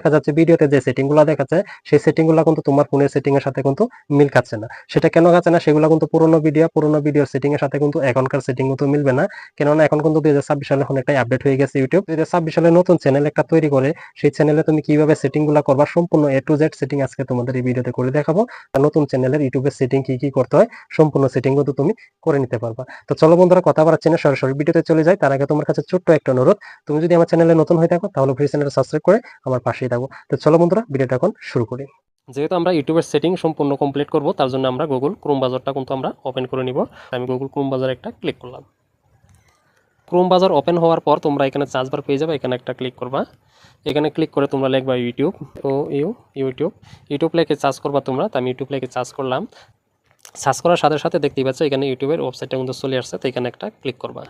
দেখা যাচ্ছে ভিডিওতে যে সেটিং গুলো দেখাচ্ছে সেই সেটিং গুলো কিন্তু তোমার ফোনের সেটিং এর সাথে কিন্তু মিল খাচ্ছে না। সেটা কেন খাচ্ছে না? সেগুলো কিন্তু পুরোনো ভিডিওর সেটিং এর সাথে কিন্তু এখনকার সেটিং কিন্তু মিলবে না। কেননা এখন কিন্তু 2026 সালে অনেকটাই আপডেট হয়ে গেছে ইউটিউব। 2026 সালে নতুন চ্যানেল একটা তৈরি করে সেই চ্যানেলে তুমি কিভাবে সেটিং গুলা করবা সম্পূর্ণ A to Z সেটিং আজকে তোমাদের এই ভিডিওতে করে দেখাবো। আর নতুন চ্যানেলের ইউটিউবের সেটিং কি করতে হয় সম্পূর্ণ সেটিং কিন্তু তুমি করে নিতে পারবা। তো চলো বন্ধুরা, কথা বাড়াচ্ছি না, সরাসরি ভিডিওতে চলে যাই। তার আগে তোমার কাছে ছোট্ট একটা অনুরোধ, তুমি যদি আমার চ্যানেলে নতুন হয়ে থাকো তাহলে প্লিজ চ্যানেলটা সাবস্ক্রাইব করে আমার পাশেই থাকো। তো চলো বন্ধুরা, ভিডিওটা এখন শুরু করি। যেহেতু আমরা ইউটিউবের সেটিং সম্পূর্ণ কমপ্লিট করব, তার জন্য আমরা গুগল ক্রোম ব্রাউজারটা কিন্তু আমরা ওপেন করে নিব। আমি গুগল ক্রোম ব্রাউজারে একটা ক্লিক করলাম। ক্রোম ব্রাউজার ওপেন হওয়ার পর তোমরা এখানে সার্চ বার পেয়ে যাবে, এখানে একটা ক্লিক করবা। এখানে ক্লিক করে তোমরা লিখবা ইউটিউব, ইউটিউব লিখে সার্চ করবা তোমরা। তো আমি ইউটিউব লিখে সার্চ করলাম। সার্চ করার সাথে সাথে দেখতেই পাচ্ছ এখানে ইউটিউবের ওয়েবসাইটটা কিন্তু চলে আসছে। তো এখানে একটা ক্লিক করবা।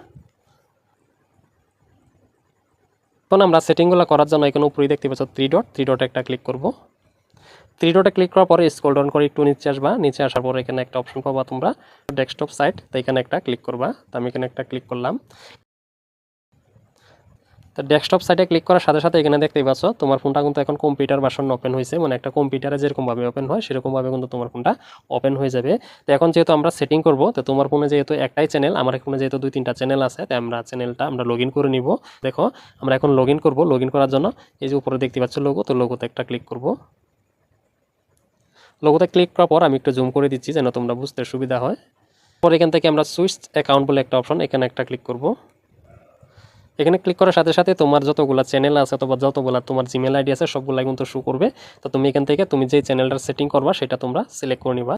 এখন আমরা সেটিংগুলো করার জন্য এখানে উপরেই দেখতে পাচ্ছ থ্রি ডট একটা ক্লিক করব। থ্রি ডটে ক্লিক করার পরে স্ক্রল ডাউন করে একটু নিচে আসবা। নিচে আসার পরে এখানে একটা অপশন পাবা তোমরা ডেস্কটপ সাইট। তো এখানে একটা ক্লিক করবা। তো আমি এখানে একটা ক্লিক করলাম। তো ডেস্কটপ সাইটে ক্লিক করার সাথে সাথে এখানে দেখতেই পাচ্ছ তোমার ফোনটা কিন্তু এখন কম্পিউটার ভার্সন ওপেন হয়েছে, মানে একটা কম্পিউটারে যেরকমভাবে ওপেন হয় সেরকমভাবে কিন্তু তোমার ফোনটা ওপেন হয়ে যাবে। তো এখন যেহেতু আমরা সেটিং করব, তো তোমার ফোনে যেহেতু একটাই চ্যানেল, আমার ফোনে যেহেতু 2-3টা চ্যানেল আছে, তাই আমরা চ্যানেলটা আমরা লগ ইন করে নিব। দেখো আমরা এখন লগ ইন করবো। লগ ইন করার জন্য এই যে উপরে দেখতে পাচ্ছ লোগো, তো লোগোতে একটা ক্লিক করব। লোগোতে ক্লিক করার পর আমি একটু জুম করে দিচ্ছি যেন তোমরা বুঝতে সুবিধা হয়। পর এখান থেকে আমরা সুইচ অ্যাকাউন্ট বলে একটা অপশন, এখানে একটা ক্লিক করব। এখানে ক্লিক করার সাথে সাথে তোমার যতগুলো চ্যানেল আছে অথবা যতগুলো তোমার জিমেল আইডি আছে সবগুলাই কিন্তু শো করবে। তো তুমি এখান থেকে তুমি যে চ্যানেলটার সেটিং করবা সেটা তোমরা সিলেক্ট করে নিবা।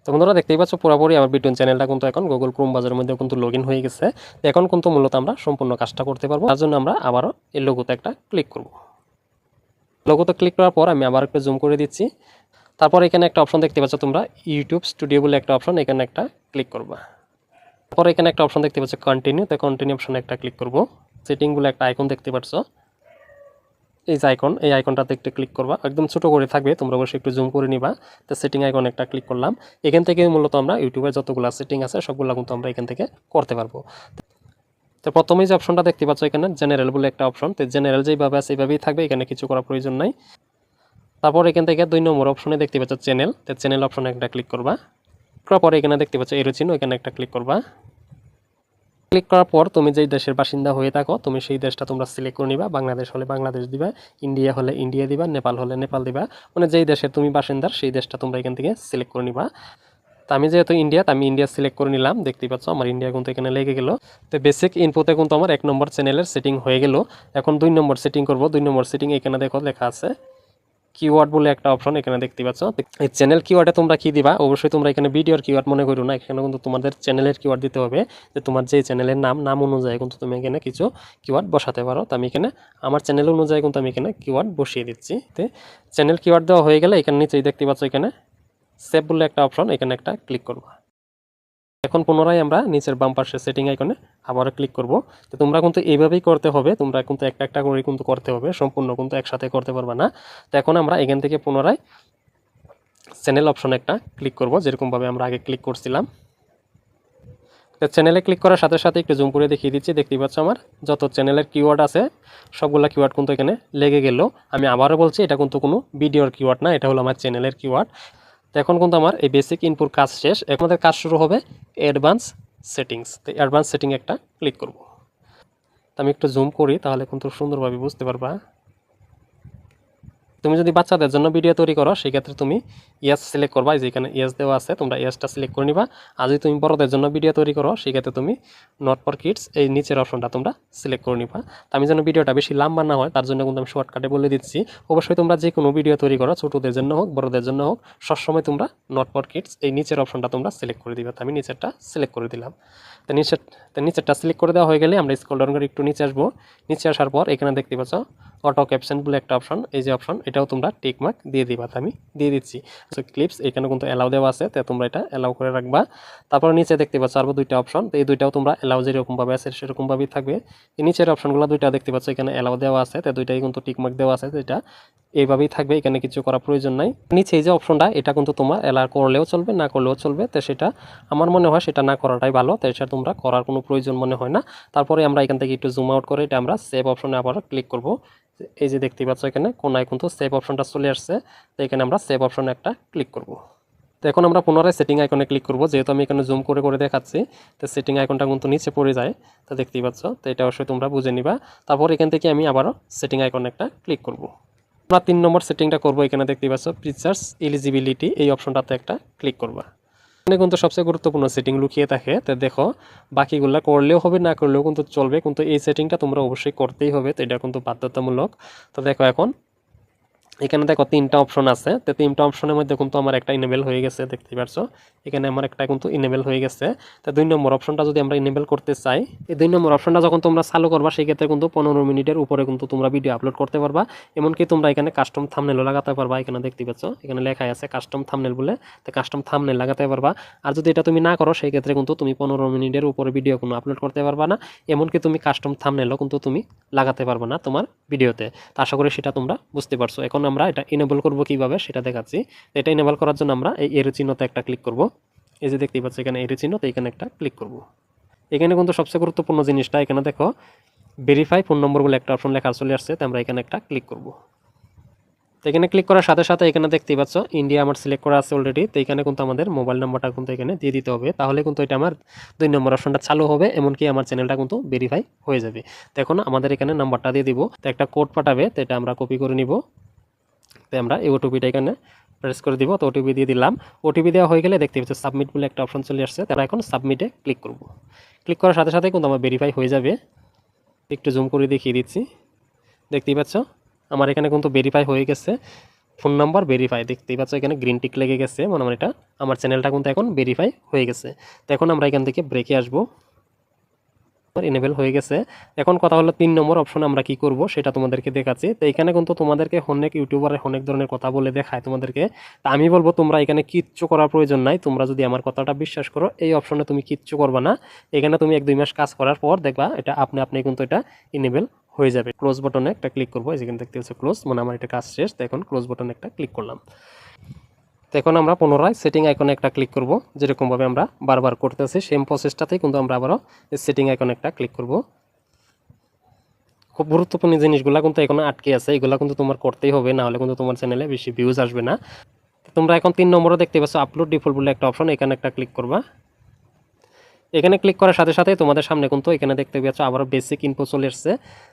তো বন্ধুরা দেখতেই পাচ্ছ পুরোপুরি আমার বিটুন চ্যানেলটা কিন্তু এখন গুগল ক্রোম ব্রাউজারের মধ্যে কিন্তু লগ ইন হয়ে গেছে। তো এখন কিন্তু মূলত আমরা সম্পূর্ণ কাজটা করতে পারবো। তার জন্য আমরা আবারও এই লোগোতে একটা ক্লিক করব। লোগোতে ক্লিক করার পর আমি আবার একটু জুম করে দিচ্ছি। তারপর এখানে একটা অপশন দেখতে পাচ্ছ তোমরা ইউটিউব স্টুডিও বলে একটা অপশন, এখানে একটা ক্লিক করবা। তারপর এখানে একটা অপশন দেখতে পাচ্ছ কন্টিনিউ, তো কন্টিনিউ অপশনে একটা ক্লিক করব। সেটিং বলে একটা আইকন দেখতে পাচ্ছ, এই যে আইকন, এই আইকনটাতে একটু ক্লিক করবা। একদম ছোট করে থাকবে, তোমরা অবশ্যই একটু জুম করে নিবা। তো সেটিং আইকন একটা ক্লিক করলাম। এখান থেকে মূলত আমরা ইউটিউবের যতগুলো সেটিং আছে সবগুলো কিন্তু আমরা এখান থেকে করতে পারবো। তো প্রথমেই যে অপশনটা দেখতে পাচ্ছ এখানে জেনারেল বলে একটা অপশন, তো জেনারেল যেভাবে আছে এইভাবেই থাকবে, এখানে কিছু করার প্রয়োজন নাই। তারপর এখান থেকে 2 নম্বর অপশনে দেখতে পাচ্ছ চ্যানেল, তো চ্যানেল অপশনে একটা ক্লিক করবা। করার পরে এখানে দেখতে পাচ্ছ এরো চিহ্ন, এখানে একটা ক্লিক করবা। ক্লিক করার পর তুমি যেই দেশের বাসিন্দা হয়ে থাকো তুমি সেই দেশটা তোমরা সিলেক্ট করে নিবা। বাংলাদেশ হলে বাংলাদেশ দিবা, ইন্ডিয়া হলে ইন্ডিয়া দিবা, নেপাল হলে নেপাল দিবা। মানে যেই দেশের তুমি বাসিন্দার সেই দেশটা তোমরা এখান থেকে সিলেক্ট করে নিবা। তো আমি যেহেতু ইন্ডিয়া, আমি ইন্ডিয়া সিলেক্ট করে নিলাম। দেখতেই পাচ্ছ আমার ইন্ডিয়া কিন্তু এখানে লেগে গেল। তো বেসিক ইনপুটে কিন্তু আমার 1 নম্বর চ্যানেলের সেটিং হয়ে গেল। এখন 2 নম্বর সেটিং করব। 2 নম্বর সেটিং এখানে দেখো লেখা আছে কিওয়ার্ড বলে একটা অপশন, এখানে দেখতে পাচ্ছ। এই চ্যানেল কিওয়ার্ডে তোমরা কি দিবা, অবশ্যই তোমরা এখানে ভিডিওর কিওয়ার্ড মনে করো না, এখানে কিন্তু তোমাদের চ্যানেলের কিওয়ার্ড দিতে হবে। যে তোমার যে চ্যানেলের নাম অনুযায়ী কিন্তু তুমি এখানে কিছু কিওয়ার্ড বসাতে পারো। তো আমি এখানে আমার চ্যানেল অনুযায়ী কিন্তু আমি এখানে কিওয়ার্ড বসিয়ে দিচ্ছি। তো চ্যানেল কিওয়ার্ড দেওয়া হয়ে গেলে এখানে নিচেই দেখতে পাচ্ছ এখানে সেভ বলে একটা অপশন, এখানে একটা ক্লিক করবা। এখন পুনরায় আমরা নিচের বাম পাশে সেটিং আইকনে আবারও ক্লিক করব। তো তোমরা কিন্তু এইভাবেই করতে হবে, তোমরা কিন্তু একটা একটা করে কিন্তু করতে হবে, সম্পূর্ণ কিন্তু একসাথে করতে পারবে না। তো এখন আমরা এখান থেকে পুনরায় চ্যানেল অপশনে একটা ক্লিক করব, যেরকমভাবে আমরা আগে ক্লিক করছিলাম। তো চ্যানেলে ক্লিক করার সাথে সাথে একটু জুম করে দেখিয়ে দিচ্ছি। দেখতেই পাচ্ছ আমার যত চ্যানেলের কিওয়ার্ড আছে সবগুলা কিওয়ার্ড কিন্তু এখানে লেগে গেল। আমি আবারও বলছি এটা কিন্তু কোনো ভিডিওর কিওয়ার্ড না, এটা হলো আমার চ্যানেলের কিওয়ার্ড। তো এখন কিন্তু আমার এই বেসিক ইনপুট কাজ শেষ। এখন আমাদের কাজ শুরু হবে অ্যাডভান্স সেটিংস। তো অ্যাডভান্স সেটিং একটা ক্লিক করব। তো আমি একটু জুম করি তাহলে কিন্তু সুন্দরভাবে বুঝতে পারবা। তুমি যদি বাচ্চাদের জন্য ভিডিও তৈরি করো সেক্ষেত্রে তুমি ইয়েস সিলেক্ট করবা, যেখানে ইয়েস দেওয়া আছে তোমরা ইয়েসটা সিলেক্ট করে নিবা। আর যদি তুমি বড়দের জন্য ভিডিও তৈরি করো সেক্ষেত্রে তুমি নট ফর কিডস এই নিচের অপশনটা তোমরা সিলেক্ট করে নিবা। তো আমি যেন ভিডিওটা বেশি লম্বা না হয় তার জন্য কিন্তু আমি শর্টকাটে বলে দিচ্ছি। অবশ্যই তোমরা যে কোনো ভিডিও তৈরি করো ছোটদের জন্য হোক বড়দের জন্য হোক সবসময় তোমরা নট ফর কিডস এই নিচের অপশনটা তোমরা সিলেক্ট করে দিবা। তো আমি নিচেরটা সিলেক্ট করে দিলাম। তো নিচেরটা সিলেক্ট করে দেওয়া হয়ে গেলে আমরা স্ক্রল ডাউন করে একটু নিচে আসবো। নিচে আসার পর এখানে দেখতে পাচ্ছ অটো ক্যাপশন বলে একটা অপশন, এই যে অপশন এটাও তোমরা টিক মার্ক দিয়ে দিবা। আমি দিয়ে দিচ্ছি। সো ক্লিপস এখানে কিন্তু অ্যালাউ দেওয়া আছে, তো তোমরা এটা অ্যালাউ করে রাখবা। তারপর নিচে দেখতে পাচ্ছ আরও 2টা অপশন, তো এই 2টাও তোমরা অ্যালাউ যেরকমভাবে আছে সেরকমভাবেই থাকবে। এই নিচের অপশনগুলো 2টা দেখতে পাচ্ছ এখানে অ্যালাউ দেওয়া আছে, তো 2টাই কিন্তু টিক মার্ক দেওয়া আছে, তো এটা এইভাবেই থাকবে, এখানে কিছু করার প্রয়োজন নাই। নিচে এই যে অপশনটা, এটা কিন্তু তোমার অ্যালাউ করলেও চলবে, না করলেও চলবে। তো সেটা আমার মনে হয় সেটা না করাটাই ভালো, তো এটা তোমরা করার কোনো প্রয়োজন মনে হয় না। তারপরে আমরা এখান থেকে একটু জুম আউট করে এটা আমরা সেভ অপশনে আবার ক্লিক করব। এই যে দেখতে পাচ্ছ এখানে কোনায় কিন্তু সেভ অপশনটা চলে আসছে। তো এখানে আমরা সেভ অপশনে একটা ক্লিক করব। তো এখন আমরা পুনরায় সেটিং আইকনে ক্লিক করব, যেহেতু আমি এখানে জুম করে করে দেখাচ্ছি। তো সেটিং আইকনটা কিন্তু নিচে পড়ে যায়, তো দেখতেই পাচ্ছ। তো এটা অবশ্যই তোমরা বুঝে নিবা। তারপর এখান থেকে আমি আবারও সেটিং আইকনে একটা ক্লিক করব। আমরা 3 নম্বর সেটিংটা করব। এখানে দেখতেই পাচ্ছ ফিচার্স এলিজিবিলিটি, এই অপশনটাতে একটা ক্লিক করবা। এখানে কিন্তু সবচেয়ে গুরুত্বপূর্ণ সেটিং লুকিয়ে থাকে। তো দেখো, বাকিগুলো করলেও হবে, না করলেও কিন্তু চলবে, কিন্তু এই সেটিংটা তোমরা অবশ্যই করতেই হবে। তো এটা কিন্তু বাধ্যতামূলক। তো দেখো এখন এখানে দেখো 3টা অপশন আছে। তো 3টা অপশনের মধ্যে কিন্তু আমার একটা ইনেবল হয়ে গেছে, দেখতে পাচ্ছ। এখানে আমার একটা কিন্তু ইনেবল হয়ে গেছে। তো 2 নম্বর অপশনটা যদি আমরা ইনেবল করতে চাই, এই 2 নম্বর অপশনটা যখন তোমরা চালু করবা, সেই ক্ষেত্রে কিন্তু 15 মিনিটের উপরে কিন্তু তোমরা ভিডিও আপলোড করতে পারবা। এমনকি তোমরা এখানে কাস্টম থাম্বনেলও লাগাতে পারবা। এখানে দেখতে পাচ্ছ এখানে লেখা আছে কাস্টম থাম্বনেল বলে। তো কাস্টম থাম্বনেল লাগাতে পারবা। আর যদি এটা তুমি না করো, সেই ক্ষেত্রে কিন্তু তুমি 15 মিনিটের উপরে ভিডিও কোনো আপলোড করতে পারবা না। এমনকি তুমি কাস্টম থাম্বনেলও কিন্তু তুমি লাগাতে পারবা না তোমার ভিডিওতে। তো আশা করি সেটা তোমরা বুঝতে পারছো। এখন আমরা এটা ইনেবল করব কিভাবে সেটা দেখাচ্ছি। এটা ইনেবল করার জন্য আমরা এই এরো চিহ্নতে একটা ক্লিক করব। এই যে দেখতেই পাচ্ছ এখানে এরো চিহ্ন, তো এখানে একটা ক্লিক করব। এখানে কিন্তু সবচেয়ে গুরুত্বপূর্ণ জিনিসটা, এখানে দেখো ভেরিফাই ফোন নম্বর বলে একটা অপশন লেখা চলে আসছে। তো আমরা এখানে একটা ক্লিক করব। তো এখানে ক্লিক করার সাথে সাথে এখানে দেখতেই পাচ্ছ ইন্ডিয়া আমার সিলেক্ট করা আছে অলরেডি। তো এখানে কিন্তু আমাদের মোবাইল নাম্বারটা কিন্তু এখানে দিয়ে দিতে হবে, তাহলে কিন্তু এটা আমার 2 নম্বর অপশনটা চালু হবে, এমনকি আমার চ্যানেলটা কিন্তু ভেরিফাই হয়ে যাবে। তো এখন আমাদের এখানে নাম্বারটা দিয়ে দিব। তো একটা কোড পাঠাবে, তো এটা আমরা কপি করে নিব। তো আমরা এই ওটিপিটা এখানে প্রেস করে দিব। তো ওটিপি দিয়ে দিলাম। ওটিপি দেওয়া হয়ে গেলে দেখতে পাচ্ছি সাবমিট বলে একটা অপশন চলে আসছে। তারপর এখন সাবমিটে ক্লিক করব। ক্লিক করার সাথে সাথে কিন্তু আমার ভেরিফাই হয়ে যাবে। একটু জুম করে দেখিয়ে দিচ্ছি, দেখতেই পাচ্ছ আমার এখানে কিন্তু ভেরিফাই হয়ে গেছে। ফোন নাম্বার ভেরিফাই, দেখতেই পাচ্ছ এখানে গ্রিন টিক লেগে গেছে, মানে আমার এটা আমার চ্যানেলটা কিন্তু এখন ভেরিফাই হয়ে গেছে। তো এখন আমরা এখান থেকে ব্রেকে আসবো। এনেবল হয়ে গেছে। এখন কথা হলো 3 নম্বর অপশন আমরা কি করব সেটা তোমাদেরকে দেখাচ্ছি। তো এখানে কিন্তু তোমাদেরকে অনেক ইউটিউবারে অনেক ধরনের কথা বলে দেখায় তোমাদেরকে। তা আমি বলবো তোমরা এখানে কিচ্ছু করার প্রয়োজন নাই। তোমরা যদি আমার কথাটা বিশ্বাস করো, এই অপশনে তুমি কিচ্ছু করবা না। এখানে তুমি 1-2 মাস কাজ করার পর দেখবা এটা আপনি আপনি কিন্তু এটা এনেবল হয়ে যাবে। ক্লোজ বাটনে একটা ক্লিক করবো। যেখানে দেখতে পাচ্ছ ক্লোজ, মানে আমার এটা কাজ শেষ। তো এখন ক্লোজ বাটনে একটা ক্লিক করলাম। তো এখন আমরা পুনরায় সেটিং আইকনে একটা ক্লিক করব। যেরকমভাবে আমরা বারবার করতেছি সেম প্রসেসটাতেই কিন্তু আমরা আবারও সেটিং আইকনে একটা ক্লিক করব। খুব গুরুত্বপূর্ণ জিনিসগুলো কিন্তু এখনো আটকে আছে, এগুলো কিন্তু তোমার করতেই হবে, না হলে কিন্তু তোমার চ্যানেলে বেশি ভিউজ আসবে না। তোমরা এখন 3 নম্বরে দেখতে পাচ্ছ আপলোড ডিফল্ট বলে একটা অপশন, এখানে একটা ক্লিক করবা। এখানে ক্লিক করার সাথে সাথে তোমাদের সামনে কিন্তু এখানে দেখতে পাচ্ছ আবারও বেসিক ইনফো চলে এসছে।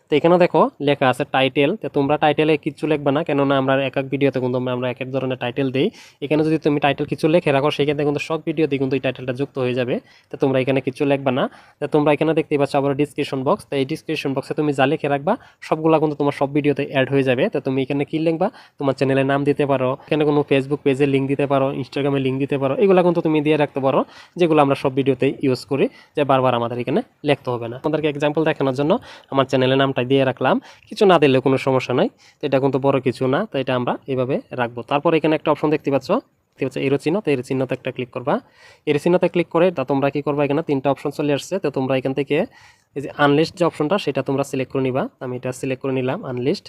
তো এখানে দেখো লেখা আছে টাইটেল। তো তোমরা টাইটেলে কিছু লিখবে না, কেননা আমরা এক এক ভিডিওতে কিন্তু আমরা এক এক ধরনের টাইটেল দিই। এখানে যদি তুমি টাইটেল কিছু লিখে রাখো, সেক্ষেত্রে কিন্তু সব ভিডিওতে কিন্তু এই টাইটেলটা যুক্ত হয়ে যাবে। তো তোমরা এখানে কিছু লিখবে না। তো তোমরা এখানে দেখতে পাচ্ছ আবার ডিসক্রিপশন বক্স। তো এই ডিসক্রিপশন বক্সে তুমি যা লিখে রাখবা সবগুলো কিন্তু তোমার সব ভিডিওতে অ্যাড হয়ে যাবে। তো তুমি এখানে কি লিখবা, তোমার চ্যানেলের নাম দিতে পারো, এখানে কোনো ফেসবুক পেজের লিঙ্ক দিতে পারো, ইনস্টাগ্রামের লিঙ্ক দিতে পারো, এগুলো কিন্তু তুমি দিয়ে রাখতে পারো, যেগুলো আমরা সব ভিডিওতেই ইউজ করি, যে বারবার আমাদের এখানে লিখতে হবে না। আমাদেরকে এক্সাম্পল দেখানোর জন্য আমার চ্যানেলের নামটা দিয়ে রাখলাম, কিছু না দিলে কোনো সমস্যা নাই। তো এটা কিন্তু বড় কিছু না, তো এটা আমরা এভাবে রাখবো। তারপর এখানে একটা অপশন দেখতে পাচ্ছ, এরো চিহ্ন। তো এর চিহ্নতে একটা ক্লিক করবা। এর চিহ্নতে ক্লিক করে তা তোমরা কি করবা, এখানে 3টা অপশন চলে আসছে। তো তোমরা এখান থেকে এই যে আনলিস্ট যে অপশনটা সেটা তোমরা সিলেক্ট করে নিবা। আমি এটা সিলেক্ট করে নিলাম আনলিস্ট।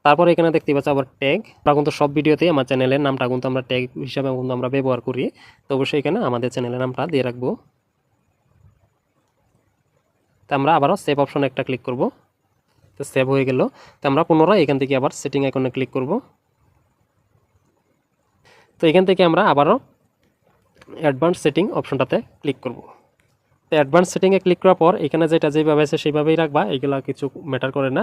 তারপর এখানে দেখতে পাচ্ছ আবার ট্যাগ। আমরা কিন্তু সব ভিডিওতেই আমার চ্যানেলের নামটা কিন্তু আমরা ট্যাগ হিসাবে কিন্তু আমরা ব্যবহার করি। তো অবশ্যই এখানে আমাদের চ্যানেলের নামটা দিয়ে রাখবো। তো আমরা আবারও সেভ অপশনে একটা ক্লিক করব। তো সেভ হয়ে গেল। তো আমরা পুনরায় এখান থেকে আবার সেটিং আইকনে ক্লিক করব। তো এখান থেকে আমরা আবারও অ্যাডভান্স সেটিং অপশনটাতে ক্লিক করব। তো অ্যাডভান্স সেটিংয়ে ক্লিক করার পর এখানে যেটা যেভাবে আছে সেইভাবেই রাখবা, এগুলো কিছু ম্যাটার করে না।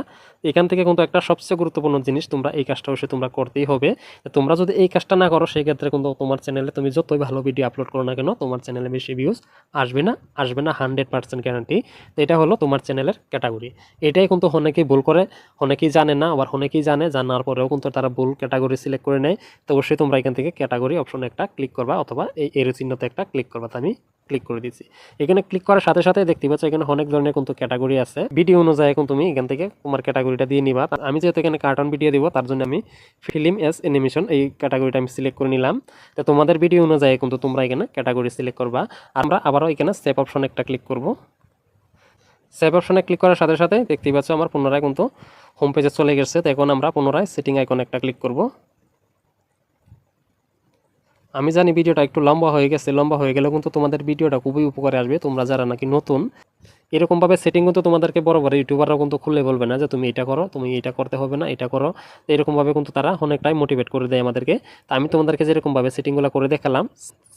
এখান থেকে কিন্তু একটা সবচেয়ে গুরুত্বপূর্ণ জিনিস, তোমরা এই কাজটা অবশ্যই তোমরা করতেই হবে। তোমরা যদি এই কাজটা না করো, সেই ক্ষেত্রে কিন্তু তোমার চ্যানেলে তুমি যতই ভালো ভিডিও আপলোড করো না কেন, তোমার চ্যানেলে বেশি ভিউজ আসবে না, 100% গ্যারান্টি। তো এটা হলো তোমার চ্যানেলের ক্যাটাগরি। এটাই কিন্তু অনেকেই ভুল করে, অনেকেই জানে না, আবার অনেকেই জানে, জানার পরেও কিন্তু তারা ভুল ক্যাটাগরি সিলেক্ট করে নেয়। তো অবশ্যই তোমরা এখান থেকে ক্যাটাগরি অপশনে একটা ক্লিক করবা, অথবা এই এরো চিহ্নতে একটা ক্লিক করবা। তো আমি ক্লিক করে দিচ্ছি। এখানে ক্লিক করার সাথে সাথে দেখতে পাচ্ছ এখানে অনেক ধরনের কিন্তু ক্যাটাগরি আছে। ভিডিও অনুযায়ী এখন তুমি এখান থেকে তোমার ক্যাটাগরিটা দিয়ে নিবা। আমি যেহেতু এখানে কার্টুন ভিডিও দিব, তার জন্য আমি ফিল্ম এস অ্যানিমেশন এই ক্যাটাগরিটা আমি সিলেক্ট করে নিলাম। তো তোমাদের ভিডিও অনুযায়ী কিন্তু তোমরা এখানে ক্যাটাগরি সিলেক্ট করবা। আমরা আবারও এখানে সেভ অপশন একটা ক্লিক করব। সেভ অপশনে ক্লিক করার সাথে সাথে দেখতেই পাচ্ছ আমার পুনরায় কিন্তু হোম পেজে চলে গেছে। তো এখন আমরা পুনরায় সেটিং আইকনে একটা ক্লিক করব। আমি জানি ভিডিওটা একটু লম্বা হয়ে গেছে, লম্বা হয়ে গেলেও কিন্তু তোমাদের ভিডিওটা খুবই উপকারে আসবে। তোমরা যারা নাকি নতুন, এরকমভাবে সেটিং কিন্তু তোমাদেরকে বড় বড় ইউটিউবাররা কিন্তু খুলে বলবে না যে তুমি এটা করো, তুমি এটা করতে হবে না, এটা করো। তো এরকমভাবে কিন্তু তারা অনেকটাই মোটিভেট করে দেয় আমাদেরকে। তো আমি তোমাদেরকে যেরকমভাবে সেটিংগুলো করে দেখালাম,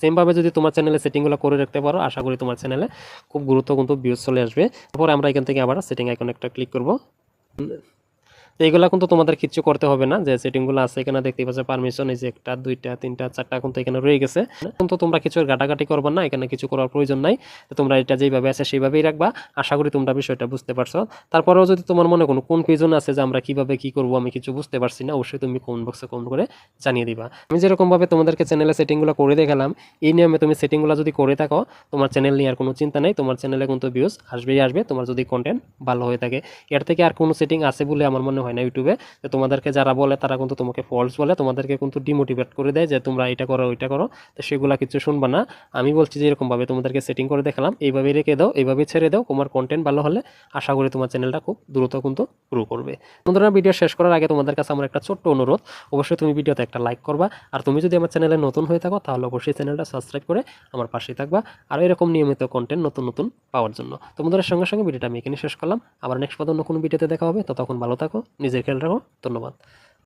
সেমভাবে যদি তোমার চ্যানেলে সেটিংগুলো করে রাখতে পারো, আশা করি তোমার চ্যানেলে খুব গুরুত্ব কিন্তু ভিউজ চলে আসবে। তারপরে আমরা এখান থেকে আবার সেটিং আইকনে একটা ক্লিক করব। তো এইগুলা কিন্তু তোমাদের কিচ্ছু করতে হবে না, যে সেটিংগুলো আছে এখানে দেখতে পাচ্ছ পারমিশন, এই যে 1 2 3 4 কিন্তু এখানে রয়ে গেছে। কিন্তু তোমরা কিছু ঘাটাঘাটি করবে না, এখানে কিছু করার প্রয়োজন নাই। তো তোমরা এটা যেভাবে আছে সেইভাবেই রাখবা। আশা করি তোমরা বিষয়টা বুঝতে পারছো। তারপরেও যদি তোমার মনে কোনো কনফিউশন আছে যে আমরা কিভাবে কি করব, আমি কিছু বুঝতে পারছি না, অবশ্যই তুমি কমেন্ট বক্সে কমেন্ট করে জানিয়ে দিবা। আমি যেরকমভাবে তোমাদেরকে চ্যানেলে সেটিংগুলো করে দেখালাম, এই নিয়মে তুমি সেটিংগুলো যদি করে থাকো, তোমার চ্যানেল নিয়ে আর কোনো চিন্তা নেই। তোমার চ্যানেলে কিন্তু ভিউজ আসবেই আসবে, তোমার যদি কন্টেন্ট ভালো হয়ে থাকে। এর থেকে আর কোনো সেটিং আছে বলে আমার মনে হয় না ইউটিউবে। তো তোমাদেরকে যারা বলে তারা কিন্তু তোমাকে ফলস বলে, তোমাদেরকে কিন্তু ডিমোটিভেট করে দেয় যে তোমরা এটা করো ওইটা করো। তো সেগুলা কিছু শুনবা না। আমি বলছি যে এরকমভাবে তোমাদেরকে সেটিং করে দেখালাম, এইভাবেই রেখে দাও, এইভাবেই ছেড়ে দাও। তোমার কন্টেন্ট ভালো হলে আশা করি তোমার চ্যানেলটা খুব দ্রুত কিন্তু গ্রো করবে। বন্ধুরা, ভিডিও শেষ করার আগে তোমাদের কাছে আমার একটা ছোট্ট অনুরোধ, অবশ্যই তুমি ভিডিওতে একটা লাইক করবা। আর তুমি যদি আমার চ্যানেলে নতুন হয়ে থাকো তাহলে অবশ্যই চ্যানেলটা সাবস্ক্রাইব করে আমার পাশেই থাকবা, আর এরকম নিয়মিত কন্টেন্ট নতুন নতুন পাওয়ার জন্য। তো বন্ধুরা, সঙ্গে সঙ্গে ভিডিওটা আমি এখানে শেষ করলাম। আবার নেক্সট পর্যন্ত কোনো ভিডিওতে দেখা হবে। ততক্ষণ ভালো থাকো, নিজের খেয়াল রাখো। ধন্যবাদ।